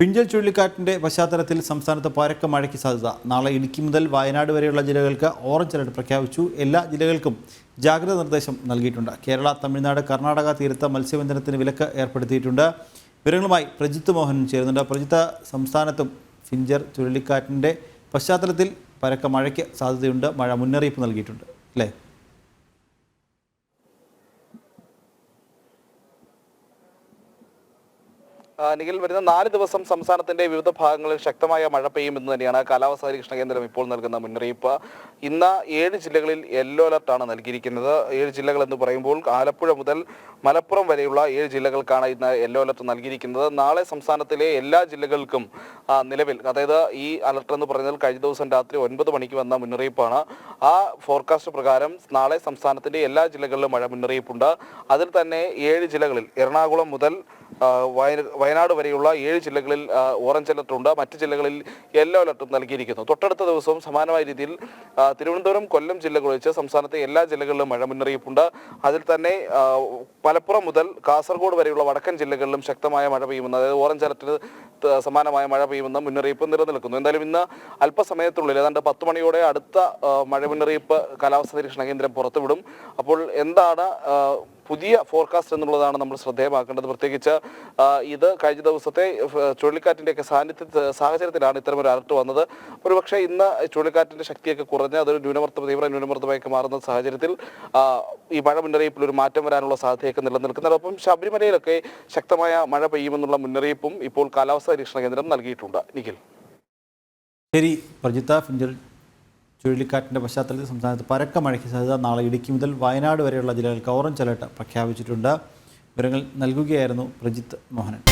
ഫിഞ്ചൽ ചുഴലിക്കാറ്റിന്റെ പശ്ചാത്തലത്തിൽ സംസ്ഥാനത്ത് പരക്കെ മഴയ്ക്ക് സാധ്യത. നാളെ ഇടുക്കി മുതൽ വയനാട് വരെയുള്ള ജില്ലകൾക്ക് ഓറഞ്ച് അലർട്ട് പ്രഖ്യാപിച്ചു. എല്ലാ ജില്ലകൾക്കും ജാഗ്രതാ നിർദ്ദേശം നൽകിയിട്ടുണ്ട്. കേരള, തമിഴ്നാട്, കർണാടക തീരത്ത് മത്സ്യബന്ധനത്തിന് വിലക്ക് ഏർപ്പെടുത്തിയിട്ടുണ്ട്. വിവരങ്ങളുമായി പ്രജിത്ത് മോഹൻ ചേരുന്നുണ്ട്. പ്രജിത്ത്, സംസ്ഥാനത്തും ഫിഞ്ചർ ചുഴലിക്കാറ്റിന്റെ പശ്ചാത്തലത്തിൽ പരക്കെ മഴയ്ക്ക് സാധ്യതയുണ്ട്. മഴ മുന്നറിയിപ്പ് നൽകിയിട്ടുണ്ട് അല്ലേ? നിഖിൽ, വരുന്ന 4 ദിവസം സംസ്ഥാനത്തിന്റെ വിവിധ ഭാഗങ്ങളിൽ ശക്തമായ മഴ പെയ്യുമെന്ന് തന്നെയാണ് കാലാവസ്ഥാ നിരീക്ഷണ കേന്ദ്രം ഇപ്പോൾ നൽകുന്ന മുന്നറിയിപ്പ്. ഇന്ന് 7 ജില്ലകളിൽ യെല്ലോ അലർട്ടാണ് നൽകിയിരിക്കുന്നത്. 7 ജില്ലകൾ എന്ന് പറയുമ്പോൾ ആലപ്പുഴ മുതൽ മലപ്പുറം വരെയുള്ള 7 ജില്ലകൾക്കാണ് ഇന്ന് യെല്ലോ അലർട്ട് നൽകിയിരിക്കുന്നത്. നാളെ സംസ്ഥാനത്തിലെ എല്ലാ ജില്ലകൾക്കും നിലവിൽ, അതായത് ഈ അലർട്ട് എന്ന് പറയുന്നത് കഴിഞ്ഞ ദിവസം രാത്രി 9 മണിക്ക് വന്ന മുന്നറിയിപ്പാണ്. ആ ഫോർകാസ്റ്റ് പ്രകാരം നാളെ സംസ്ഥാനത്തിന്റെ എല്ലാ ജില്ലകളിലും മഴ മുന്നറിയിപ്പുണ്ട്. അതിൽ തന്നെ 7 ജില്ലകളിൽ എറണാകുളം മുതൽ വയനാട് വരെയുള്ള 7 ജില്ലകളിൽ ഓറഞ്ച് അലർട്ട് ഉണ്ട്. മറ്റ് ജില്ലകളിൽ യെല്ലോ അലർട്ടും നൽകിയിരിക്കുന്നു. തൊട്ടടുത്ത ദിവസവും സമാനമായ രീതിയിൽ തിരുവനന്തപുരം, കൊല്ലം ജില്ലകൾ വെച്ച് സംസ്ഥാനത്തെ എല്ലാ ജില്ലകളിലും മഴ മുന്നറിയിപ്പുണ്ട്. അതിൽ തന്നെ മലപ്പുറം മുതൽ കാസർഗോഡ് വരെയുള്ള വടക്കൻ ജില്ലകളിലും ശക്തമായ മഴ പെയ്യുമെന്ന്, അതായത് ഓറഞ്ച് അലർട്ടിന് സമാനമായ മഴ പെയ്യുമെന്ന മുന്നറിയിപ്പ് നിലനിൽക്കുന്നു. എന്തായാലും ഇന്ന് അല്പസമയത്തുള്ളിൽ, ഏതാണ്ട് 10 മണിയോടെ അടുത്ത മഴ മുന്നറിയിപ്പ് കാലാവസ്ഥാ നിരീക്ഷണ കേന്ദ്രം പുറത്തുവിടും. അപ്പോൾ എന്താണ് പുതിയ ഫോർകാസ്റ്റ് എന്നുള്ളതാണ് നമ്മൾ ശ്രദ്ധേയമാക്കേണ്ടത്. പ്രത്യേകിച്ച് ഇത് കഴിഞ്ഞ ദിവസത്തെ ചുഴലിക്കാറ്റിൻ്റെയൊക്കെ സാഹചര്യത്തിലാണ് ഇത്തരമൊരു അലർട്ട് വന്നത്. ഒരുപക്ഷെ ഇന്ന് ചുഴലിക്കാറ്റിൻ്റെ ശക്തിയൊക്കെ കുറഞ്ഞ് അതൊരു തീവ്ര ന്യൂനമർദ്ദമായൊക്കെ മാറുന്ന സാഹചര്യത്തിൽ ഈ മഴ മുന്നറിയിപ്പിൽ ഒരു മാറ്റം വരാനുള്ള സാധ്യതയൊക്കെ നിലനിൽക്കുന്നതോടൊപ്പം ശബരിമലയിലൊക്കെ ശക്തമായ മഴ പെയ്യുമെന്നുള്ള മുന്നറിയിപ്പും ഇപ്പോൾ കാലാവസ്ഥാ നിരീക്ഷണ കേന്ദ്രം നൽകിയിട്ടുണ്ട്. നിഖിൽ. ശരി പ്രജിത്ത, ഫിഞ്ചൽ ചുഴലിക്കാറ്റിൻ്റെ പശ്ചാത്തലത്തിൽ സംസ്ഥാനത്ത് പരക്കെ മഴയ്ക്ക് സാധ്യത. നാളെ ഇടുക്കി മുതൽ വയനാട് വരെയുള്ള ജില്ലകൾക്ക് ഓറഞ്ച് അലർട്ട് പ്രഖ്യാപിച്ചിട്ടുണ്ട്. വിവരങ്ങൾ നൽകുകയായിരുന്നു പ്രജിത്ത് മോഹനൻ.